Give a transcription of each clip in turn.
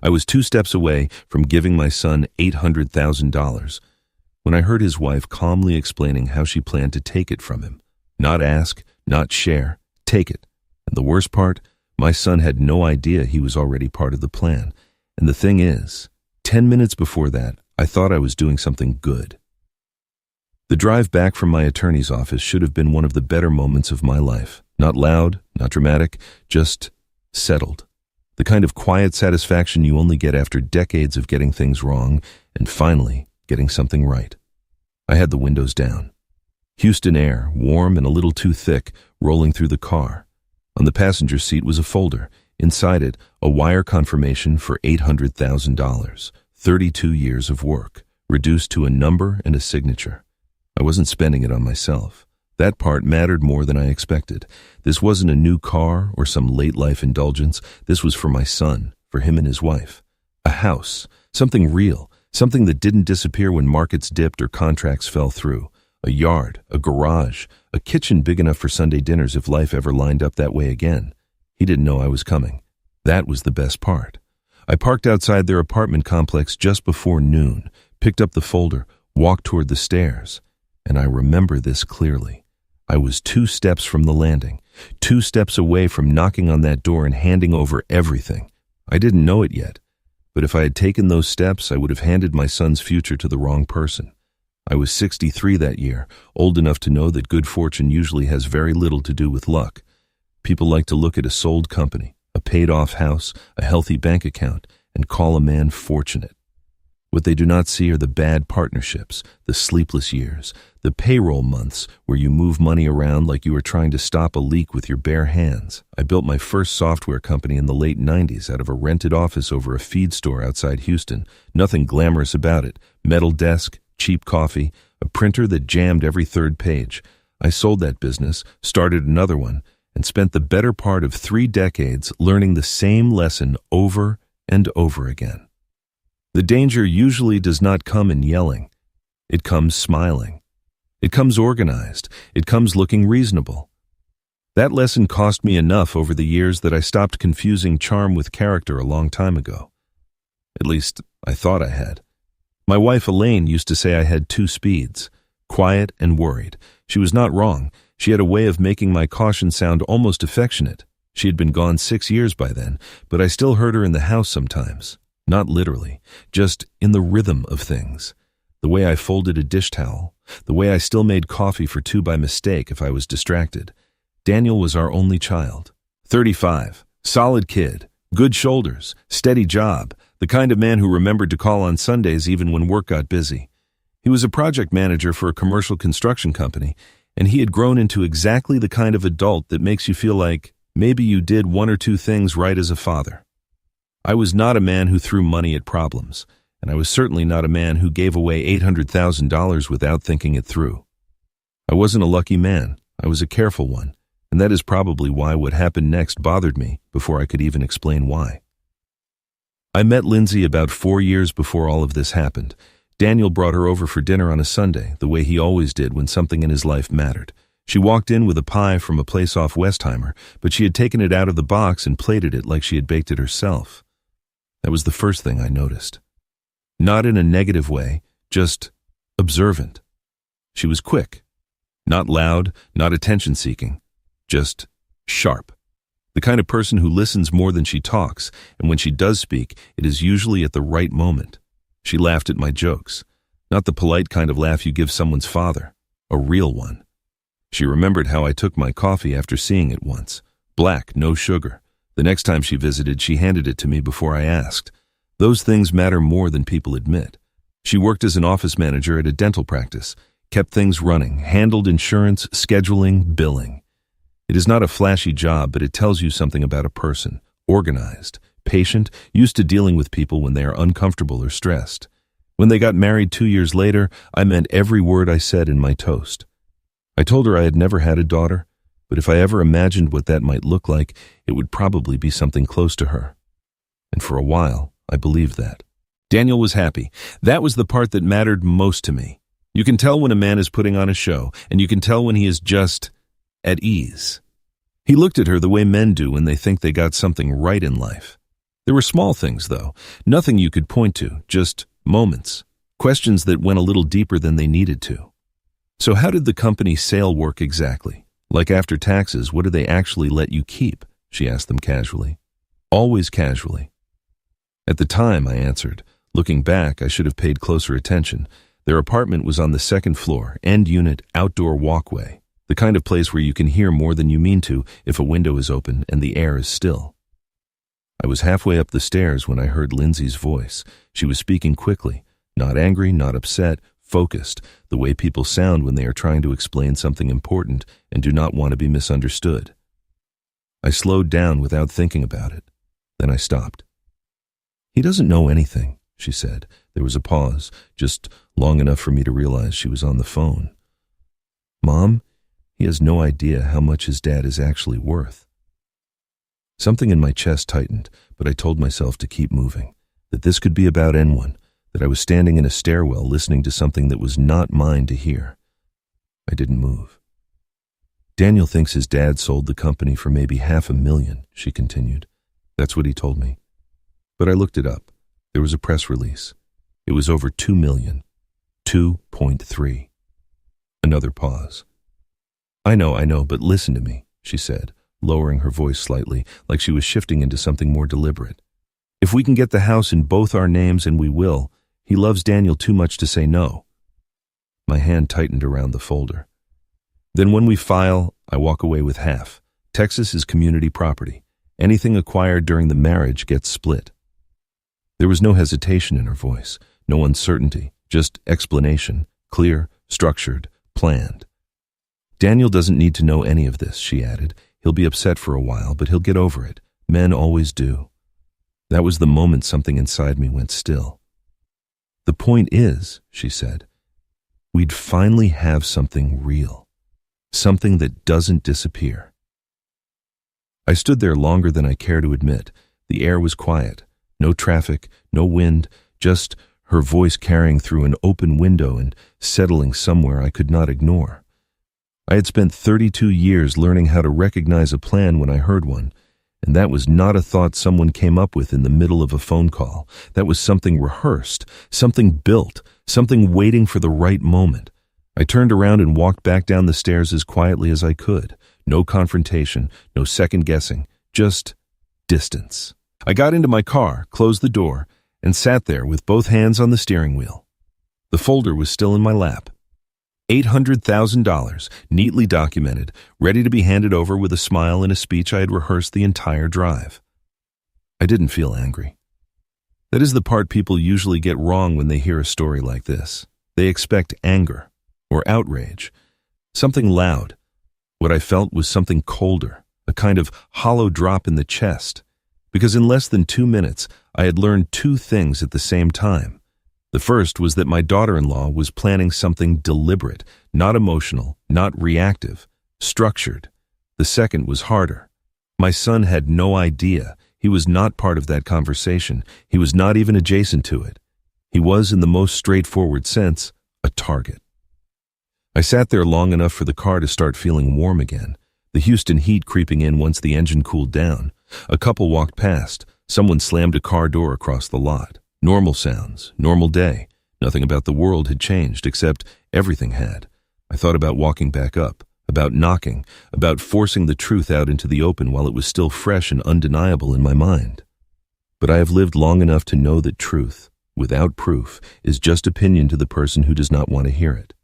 I was 2 steps away from giving my son $800,000 when I heard his wife calmly explaining how she planned to take it from him. Not ask, not share, take it. And the worst part, my son had no idea he was already part of the plan. And the thing is, 10 minutes before that, I thought I was doing something good. The drive back from my attorney's office should have been one of the better moments of my life. Not loud, not dramatic, just settled. The kind of quiet satisfaction you only get after decades of getting things wrong and finally getting something right. I had the windows down. Houston air, warm and a little too thick, rolling through the car. On the passenger seat was a folder. Inside it, a wire confirmation for $800,000. 32 years of work, reduced to a number and a signature. I wasn't spending it on myself. That part mattered more than I expected. This wasn't a new car or some late-life indulgence. This was for my son, for him and his wife. A house, something real, something that didn't disappear when markets dipped or contracts fell through. A yard, a garage, a kitchen big enough for Sunday dinners if life ever lined up that way again. He didn't know I was coming. That was the best part. I parked outside their apartment complex just before noon, picked up the folder, walked toward the stairs. And I remember this clearly. I was 2 steps from the landing, 2 steps away from knocking on that door and handing over everything. I didn't know it yet, but if I had taken those steps, I would have handed my son's future to the wrong person. I was 63 that year, old enough to know that good fortune usually has very little to do with luck. People like to look at a sold company, a paid-off house, a healthy bank account, and call a man fortunate. What they do not see are the bad partnerships, the sleepless years, the payroll months where you move money around like you are trying to stop a leak with your bare hands. I built my first software company in the late 90s out of a rented office over a feed store outside Houston. Nothing glamorous about it. Metal desk, cheap coffee, a printer that jammed every 3rd page. I sold that business, started another one, and spent the better part of 3 decades learning the same lesson over and over again. The danger usually does not come in yelling. It comes smiling. It comes organized. It comes looking reasonable. That lesson cost me enough over the years that I stopped confusing charm with character a long time ago. At least, I thought I had. My wife Elaine used to say I had 2 speeds, quiet and worried. She was not wrong. She had a way of making my caution sound almost affectionate. She had been gone 6 years by then, but I still heard her in the house sometimes. Not literally, just in the rhythm of things. The way I folded a dish towel, the way I still made coffee for 2 by mistake if I was distracted. Daniel was our only child. 35, solid kid, good shoulders, steady job, the kind of man who remembered to call on Sundays even when work got busy. He was a project manager for a commercial construction company, and he had grown into exactly the kind of adult that makes you feel like maybe you did 1 or 2 things right as a father. I was not a man who threw money at problems, and I was certainly not a man who gave away $800,000 without thinking it through. I wasn't a lucky man. I was a careful one, and that is probably why what happened next bothered me before I could even explain why. I met Lindsay about 4 years before all of this happened. Daniel brought her over for dinner on a Sunday, the way he always did when something in his life mattered. She walked in with a pie from a place off Westheimer, but she had taken it out of the box and plated it like she had baked it herself. That was the first thing I noticed. Not in a negative way, just observant. She was quick. Not loud, not attention-seeking. Just sharp. The kind of person who listens more than she talks, and when she does speak, it is usually at the right moment. She laughed at my jokes. Not the polite kind of laugh you give someone's father. A real one. She remembered how I took my coffee after seeing it once. Black, no sugar. The next time she visited, she handed it to me before I asked. Those things matter more than people admit. She worked as an office manager at a dental practice, kept things running, handled insurance, scheduling, billing. It is not a flashy job, but it tells you something about a person. Organized, patient, used to dealing with people when they are uncomfortable or stressed. When they got married 2 years later, I meant every word I said in my toast. I told her I had never had a daughter, but if I ever imagined what that might look like, it would probably be something close to her. And for a while, I believed that. Daniel was happy. That was the part that mattered most to me. You can tell when a man is putting on a show, and you can tell when he is just at ease. He looked at her the way men do when they think they got something right in life. There were small things, though, nothing you could point to, just moments, questions that went a little deeper than they needed to. So how did the company sale work exactly? Like after taxes, what do they actually let you keep? She asked them casually. Always casually. At the time, I answered. Looking back, I should have paid closer attention. Their apartment was on the second floor, end unit, outdoor walkway. The kind of place where you can hear more than you mean to if a window is open and the air is still. I was halfway up the stairs when I heard Lindsay's voice. She was speaking quickly, not angry, not upset, focused, the way people sound when they are trying to explain something important and do not want to be misunderstood. I slowed down without thinking about it. Then I stopped. "He doesn't know anything," she said. There was a pause, just long enough for me to realize she was on the phone. "Mom, he has no idea how much his dad is actually worth." Something in my chest tightened, but I told myself to keep moving, that this could be about anyone, that I was standing in a stairwell listening to something that was not mine to hear. I didn't move. "Daniel thinks his dad sold the company for maybe $500,000, she continued. "That's what he told me. But I looked it up. There was a press release. It was over $2 million. 2.3. Another pause. I know, but listen to me," she said, lowering her voice slightly, like she was shifting into something more deliberate. "If we can get the house in both our names, and we will, he loves Daniel too much to say no." My hand tightened around the folder. "Then when we file, I walk away with half. Texas is community property. Anything acquired during the marriage gets split." There was no hesitation in her voice, no uncertainty, just explanation, clear, structured, planned. "Daniel doesn't need to know any of this," she added. "He'll be upset for a while, but he'll get over it. Men always do." That was the moment something inside me went still. "The point is," she said, "we'd finally have something real. Something that doesn't disappear." I stood there longer than I care to admit. The air was quiet. No traffic, no wind, just her voice carrying through an open window and settling somewhere I could not ignore. I had spent 32 years learning how to recognize a plan when I heard one, and that was not a thought someone came up with in the middle of a phone call. That was something rehearsed, something built, something waiting for the right moment. I turned around and walked back down the stairs as quietly as I could. No confrontation, no second guessing, just distance. I got into my car, closed the door, and sat there with both hands on the steering wheel. The folder was still in my lap. $800,000, neatly documented, ready to be handed over with a smile and a speech I had rehearsed the entire drive. I didn't feel angry. That is the part people usually get wrong when they hear a story like this. They expect anger or outrage, something loud. What I felt was something colder, a kind of hollow drop in the chest, because in less than 2 minutes, I had learned 2 things at the same time. The first was that my daughter-in-law was planning something deliberate, not emotional, not reactive, structured. The second was harder. My son had no idea. He was not part of that conversation. He was not even adjacent to it. He was, in the most straightforward sense, a target. I sat there long enough for the car to start feeling warm again, the Houston heat creeping in once the engine cooled down. A couple walked past. Someone slammed a car door across the lot. Normal sounds, normal day. Nothing about the world had changed, except everything had. I thought about walking back up, about knocking, about forcing the truth out into the open while it was still fresh and undeniable in my mind. But I have lived long enough to know that truth, without proof, is just opinion to the person who does not want to hear it.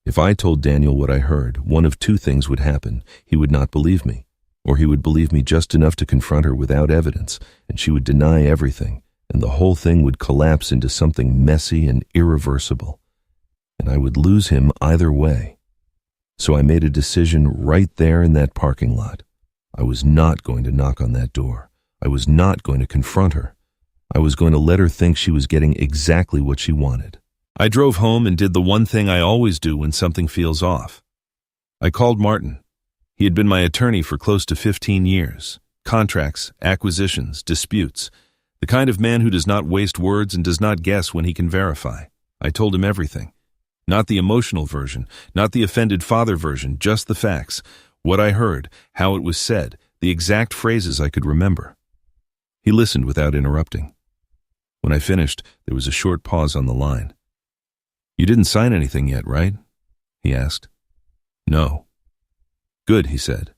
If I told Daniel what I heard, one of 2 things would happen. He would not believe me, or he would believe me just enough to confront her without evidence, and she would deny everything, and the whole thing would collapse into something messy and irreversible. And I would lose him either way. So I made a decision right there in that parking lot. I was not going to knock on that door. I was not going to confront her. I was going to let her think she was getting exactly what she wanted. I drove home and did the one thing I always do when something feels off. I called Martin. He had been my attorney for close to 15 years. Contracts, acquisitions, disputes. The kind of man who does not waste words and does not guess when he can verify. I told him everything. Not the emotional version, not the offended father version, just the facts. What I heard, how it was said, the exact phrases I could remember. He listened without interrupting. When I finished, there was a short pause on the line. "You didn't sign anything yet, right?" he asked. "No." "Good," he said.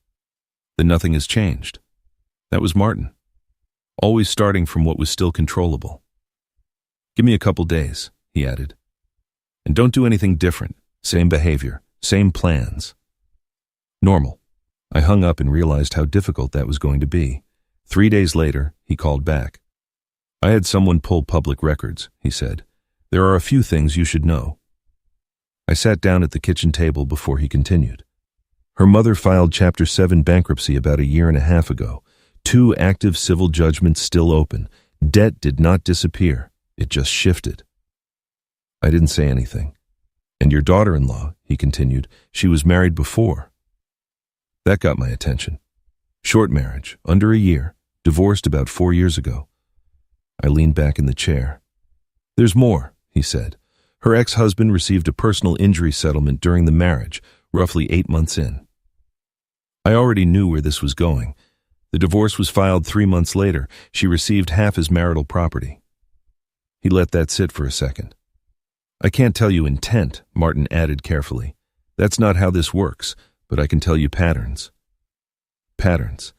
"Then nothing has changed." That was Martin. Always starting from what was still controllable. "Give me a couple days," he added. "And don't do anything different. Same behavior, same plans." Normal. I hung up and realized how difficult that was going to be. 3 days later, he called back. "I had someone pull public records," he said. "There are a few things you should know." I sat down at the kitchen table before he continued. Her mother filed Chapter 7 bankruptcy about a year and a half ago. 2 active civil judgments still open. Debt did not disappear. It just shifted. I didn't say anything. "And your daughter-in-law," he continued, "she was married before." That got my attention. Short marriage, under a year, divorced about 4 years ago. I leaned back in the chair. "There's more," he said. "Her ex-husband received a personal injury settlement during the marriage, roughly 8 months in." I already knew where this was going. The divorce was filed 3 months later. She received half his marital property. He let that sit for a second. "I can't tell you intent," Martin added carefully. "That's not how this works, but I can tell you patterns." Patterns.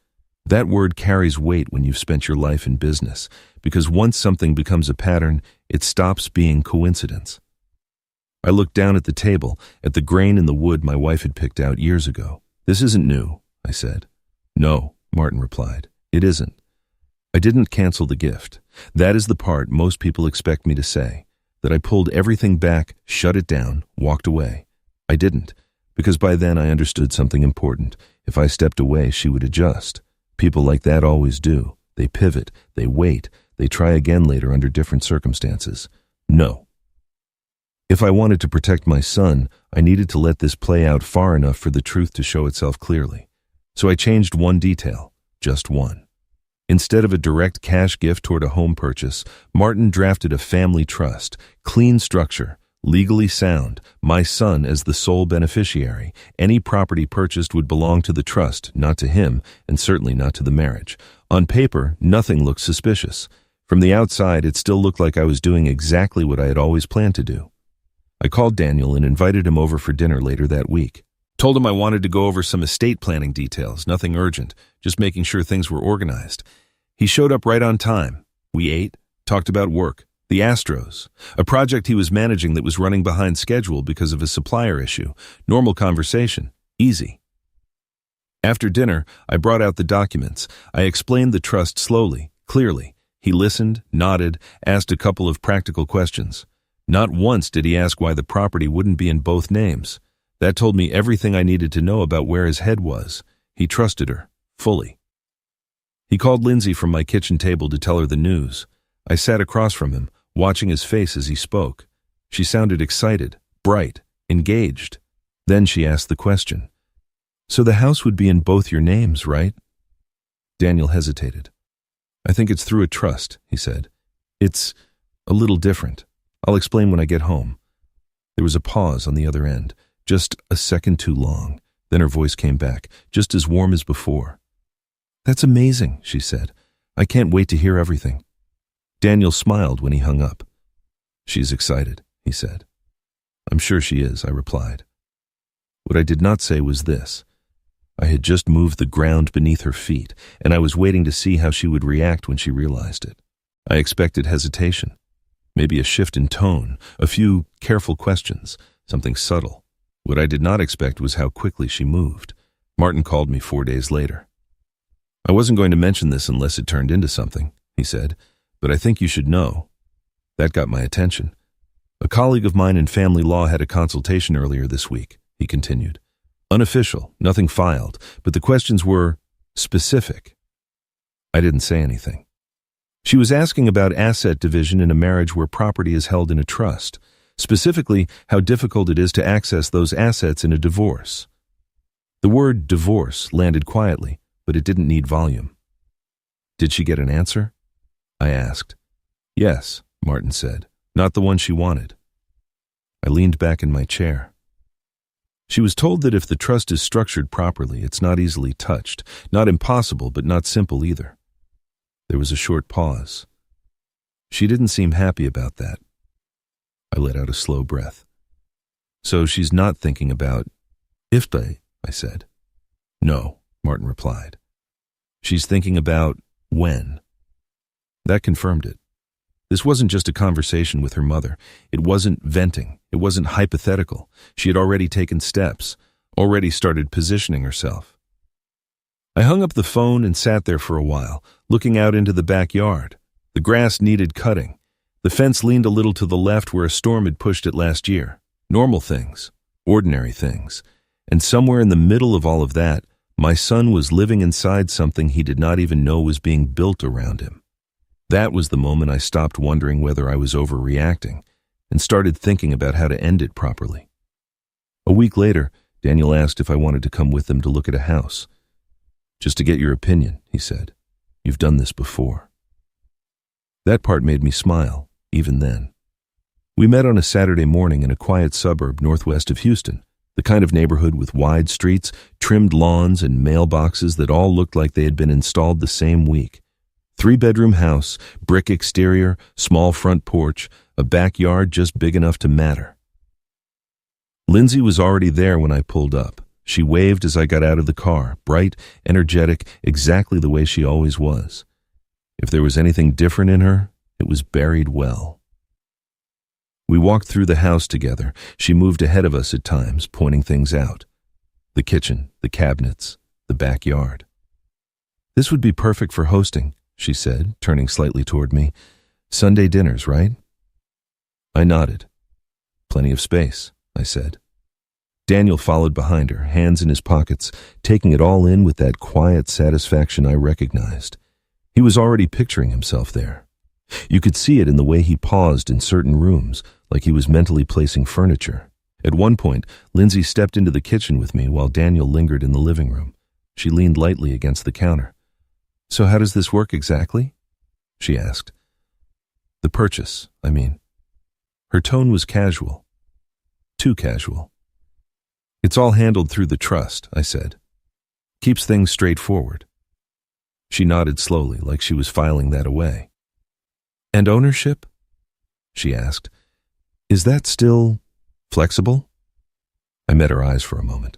That word carries weight when you've spent your life in business, because once something becomes a pattern, it stops being coincidence. I looked down at the table, at the grain in the wood my wife had picked out years ago. "This isn't new," I said. "No," Martin replied. "It isn't. I didn't cancel the gift. That is the part most people expect me to say, that I pulled everything back, shut it down, walked away. I didn't, because by then I understood something important. If I stepped away, she would adjust. People like that always do. They pivot, they wait, they try again later under different circumstances. No. If I wanted to protect my son, I needed to let this play out far enough for the truth to show itself clearly. So I changed one detail, just one. Instead of a direct cash gift toward a home purchase, Martin drafted a family trust, clean structure, legally sound, my son as the sole beneficiary. Any property purchased would belong to the trust, not to him, and certainly not to the marriage. On paper, nothing looked suspicious. From the outside, it still looked like I was doing exactly what I had always planned to do. I called Daniel and invited him over for dinner later that week. Told him I wanted to go over some estate planning details, nothing urgent, just making sure things were organized. He showed up right on time. We ate, talked about work, the Astros, a project he was managing that was running behind schedule because of a supplier issue. Normal conversation, easy. After dinner, I brought out the documents. I explained the trust slowly, clearly. He listened, nodded, asked a couple of practical questions. Not once did he ask why the property wouldn't be in both names. That told me everything I needed to know about where his head was. He trusted her, fully. He called Lindsay from my kitchen table to tell her the news. I sat across from him, watching his face as he spoke. She sounded excited, bright, engaged. Then she asked the question. "So the house would be in both your names, right?" Daniel hesitated. "I think it's through a trust," he said. "It's a little different. I'll explain when I get home." There was a pause on the other end, just a second too long. Then her voice came back, just as warm as before. "That's amazing," she said. "I can't wait to hear everything." Daniel smiled when he hung up. "She's excited," he said. "I'm sure she is," I replied. What I did not say was this. I had just moved the ground beneath her feet, and I was waiting to see how she would react when she realized it. I expected hesitation, maybe a shift in tone, a few careful questions, something subtle. What I did not expect was how quickly she moved. Martin called me 4 days later. "I wasn't going to mention this unless it turned into something," he said, "but I think you should know." That got my attention. "A colleague of mine in family law had a consultation earlier this week," he continued. "Unofficial, nothing filed, but the questions were specific." I didn't say anything. She was asking about asset division in a marriage where property is held in a trust, specifically how difficult it is to access those assets in a divorce. The word divorce landed quietly, but it didn't need volume. "Did she get an answer?" I asked. "Yes," Martin said, "not the one she wanted." I leaned back in my chair. She was told that if the trust is structured properly, it's not easily touched, not impossible, but not simple either. There was a short pause. She didn't seem happy about that. I let out a slow breath. So she's not thinking about Ifte, I said. No, Martin replied. She's thinking about when. That confirmed it. This wasn't just a conversation with her mother. It wasn't venting. It wasn't hypothetical. She had already taken steps, already started positioning herself. I hung up the phone and sat there for a while, looking out into the backyard. The grass needed cutting. The fence leaned a little to the left where a storm had pushed it last year. Normal things, ordinary things. And somewhere in the middle of all of that, my son was living inside something he did not even know was being built around him. That was the moment I stopped wondering whether I was overreacting and started thinking about how to end it properly. A week later, Daniel asked if I wanted to come with them to look at a house. Just to get your opinion, he said. You've done this before. That part made me smile, even then. We met on a Saturday morning in a quiet suburb northwest of Houston, the kind of neighborhood with wide streets, trimmed lawns, and mailboxes that all looked like they had been installed the same week. 3-bedroom house, brick exterior, small front porch, a backyard just big enough to matter. Lindsay was already there when I pulled up. She waved as I got out of the car, bright, energetic, exactly the way she always was. If there was anything different in her, it was buried well. We walked through the house together. She moved ahead of us at times, pointing things out. The kitchen, the cabinets, the backyard. This would be perfect for hosting, she said, turning slightly toward me. Sunday dinners, right? I nodded. Plenty of space, I said. Daniel followed behind her, hands in his pockets, taking it all in with that quiet satisfaction I recognized. He was already picturing himself there. You could see it in the way he paused in certain rooms, like he was mentally placing furniture. At one point, Lindsay stepped into the kitchen with me while Daniel lingered in the living room. She leaned lightly against the counter. So how does this work exactly? She asked. The purchase, I mean. Her tone was casual. Too casual. It's all handled through the trust, I said. Keeps things straightforward. She nodded slowly, like she was filing that away. And ownership? She asked. Is that still flexible? I met her eyes for a moment.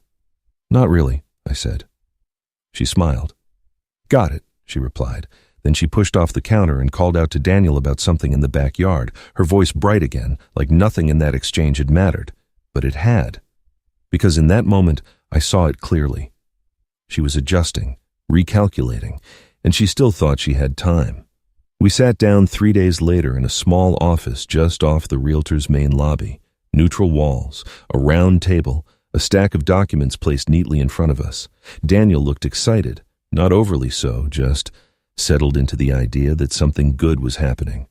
Not really, I said. She smiled. Got it, she replied. Then she pushed off the counter and called out to Daniel about something in the backyard, her voice bright again, like nothing in that exchange had mattered. But it had. Because in that moment, I saw it clearly. She was adjusting, recalculating, and she still thought she had time. We sat down 3 days later in a small office just off the realtor's main lobby. Neutral walls, a round table, a stack of documents placed neatly in front of us. Daniel looked excited, not overly so, just settled into the idea that something good was happening.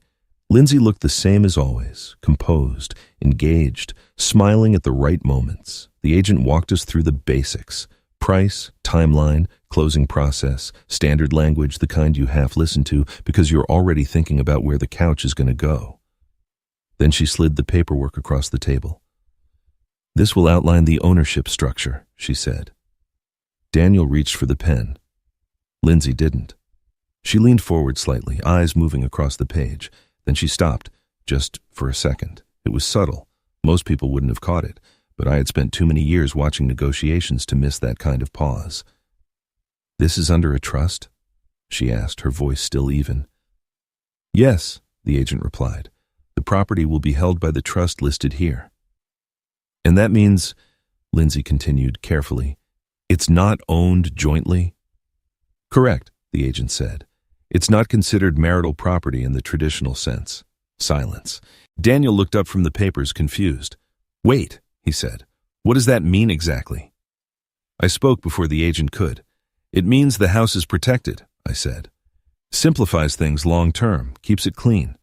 Lindsay looked the same as always, composed, engaged, smiling at the right moments. The agent walked us through the basics: price, timeline, closing process, standard language, the kind you half listen to because you're already thinking about where the couch is going to go. Then she slid the paperwork across the table. This will outline the ownership structure, she said. Daniel reached for the pen. Lindsay didn't. She leaned forward slightly, eyes moving across the page. Then she stopped, just for a second. It was subtle. Most people wouldn't have caught it, but I had spent too many years watching negotiations to miss that kind of pause. This is under a trust? She asked, her voice still even. Yes, the agent replied. The property will be held by the trust listed here. And that means, Lindsay continued carefully, it's not owned jointly? Correct, the agent said. It's not considered marital property in the traditional sense. Silence. Daniel looked up from the papers, confused. Wait, he said. What does that mean exactly? I spoke before the agent could. It means the house is protected, I said. Simplifies things long term, keeps it clean.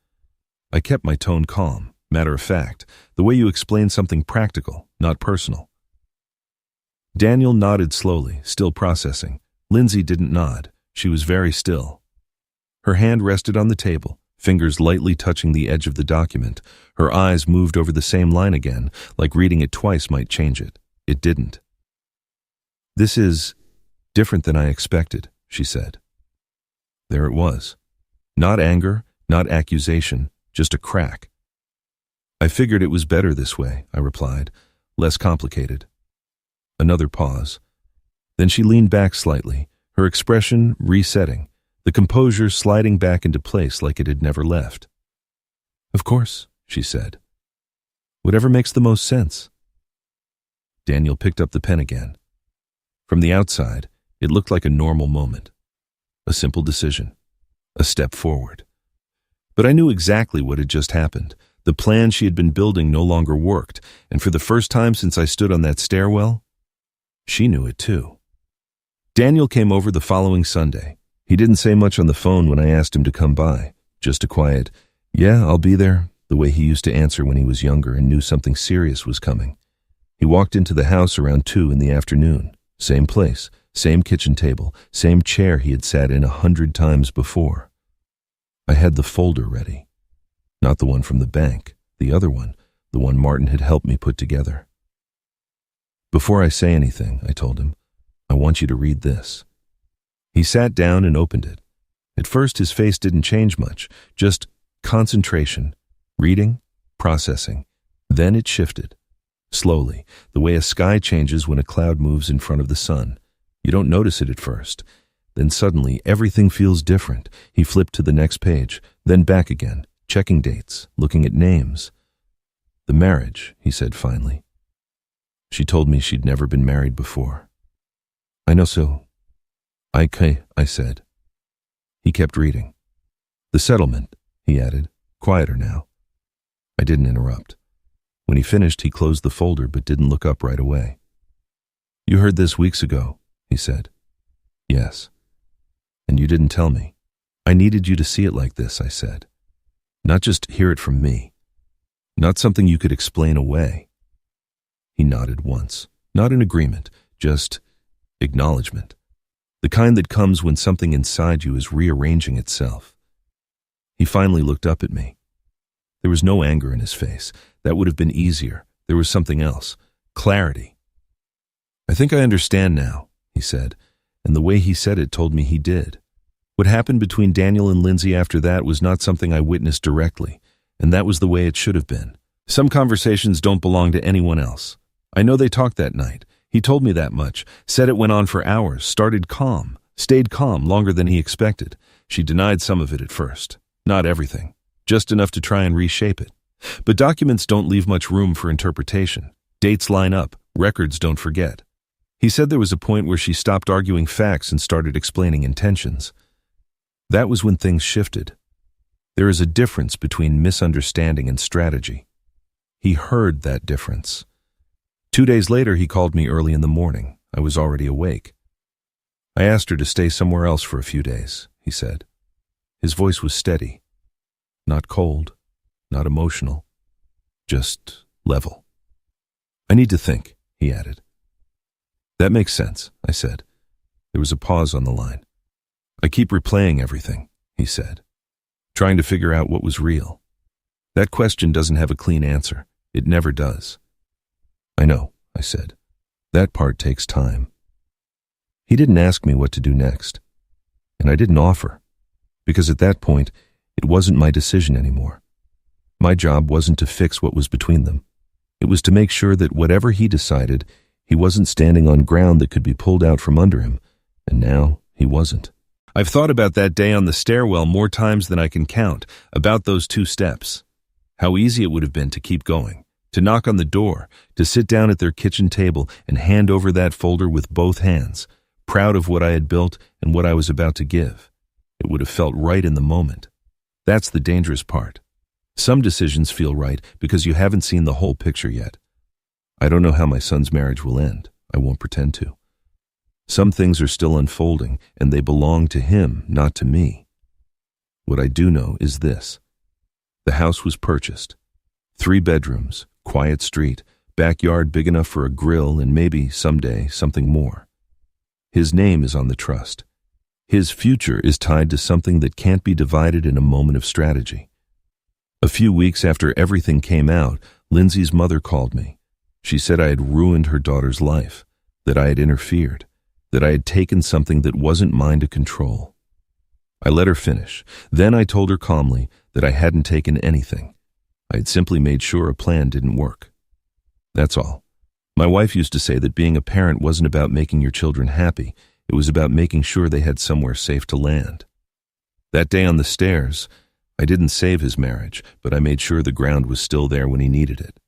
I kept my tone calm, matter of fact, the way you explain something practical, not personal. Daniel nodded slowly, still processing. Lindsay didn't nod. She was very still. Her hand rested on the table, fingers lightly touching the edge of the document. Her eyes moved over the same line again, like reading it twice might change it. It didn't. This is different than I expected, she said. There it was. Not anger, not accusation, just a crack. I figured it was better this way, I replied, less complicated. Another pause. Then she leaned back slightly, her expression resetting, the composure sliding back into place like it had never left. Of course, she said. Whatever makes the most sense. Daniel picked up the pen again. From the outside, it looked like a normal moment. A simple decision. A step forward. But I knew exactly what had just happened. The plan she had been building no longer worked, and for the first time since I stood on that stairwell, she knew it too. Daniel came over the following Sunday. He didn't say much on the phone when I asked him to come by. Just a quiet, "Yeah, I'll be there," the way he used to answer when he was younger and knew something serious was coming. He walked into the house around 2 in the afternoon. Same place, same kitchen table, same chair he had sat in 100 times before. I had the folder ready. Not the one from the bank, the other one, the one Martin had helped me put together. "Before I say anything," I told him, "I want you to read this." He sat down and opened it. At first his face didn't change much, just concentration, reading, processing. Then it shifted. Slowly, the way a sky changes when a cloud moves in front of the sun. You don't notice it at first. Then suddenly, everything feels different. He flipped to the next page, then back again, checking dates, looking at names. "The marriage," he said finally. "She told me she'd never been married before." "I know so." I said. He kept reading. "The settlement," he added, quieter now. I didn't interrupt. When he finished, he closed the folder but didn't look up right away. "You heard this weeks ago," he said. "Yes. And you didn't tell me. I needed you to see it like this," I said. "Not just hear it from me. Not something you could explain away." He nodded once, not in agreement, just acknowledgement. The kind that comes when something inside you is rearranging itself. He finally looked up at me. There was no anger in his face. That would have been easier. There was something else. Clarity. "I think I understand now," he said, and the way he said it told me he did. What happened between Daniel and Lindsay after that was not something I witnessed directly, and that was the way it should have been. Some conversations don't belong to anyone else. I know they talked that night. He told me that much, said it went on for hours, started calm, stayed calm longer than he expected. She denied some of it at first. Not everything. Just enough to try and reshape it. But documents don't leave much room for interpretation. Dates line up, records don't forget. He said there was a point where she stopped arguing facts and started explaining intentions. That was when things shifted. There is a difference between misunderstanding and strategy. He heard that difference. 2 days later, he called me early in the morning. I was already awake. "I asked her to stay somewhere else for a few days," he said. His voice was steady. Not cold, not emotional, just level. "I need to think," he added. "That makes sense," I said. There was a pause on the line. "I keep replaying everything," he said, trying to figure out what was real. That question doesn't have a clean answer. It never does. "I know," I said. "That part takes time." He didn't ask me what to do next, and I didn't offer, because at that point, it wasn't my decision anymore. My job wasn't to fix what was between them. It was to make sure that whatever he decided, he wasn't standing on ground that could be pulled out from under him, and now he wasn't. I've thought about that day on the stairwell more times than I can count, about those 2 steps. How easy it would have been to keep going, to knock on the door, to sit down at their kitchen table and hand over that folder with both hands, proud of what I had built and what I was about to give. It would have felt right in the moment. That's the dangerous part. Some decisions feel right because you haven't seen the whole picture yet. I don't know how my son's marriage will end. I won't pretend to. Some things are still unfolding, and they belong to him, not to me. What I do know is this. The house was purchased. 3 bedrooms, quiet street, backyard big enough for a grill, and maybe, someday, something more. His name is on the trust. His future is tied to something that can't be divided in a moment of strategy. A few weeks after everything came out, Lindsay's mother called me. She said I had ruined her daughter's life, that I had interfered, that I had taken something that wasn't mine to control. I let her finish. Then I told her calmly that I hadn't taken anything. I had simply made sure a plan didn't work. That's all. My wife used to say that being a parent wasn't about making your children happy. It was about making sure they had somewhere safe to land. That day on the stairs, I didn't save his marriage, but I made sure the ground was still there when he needed it.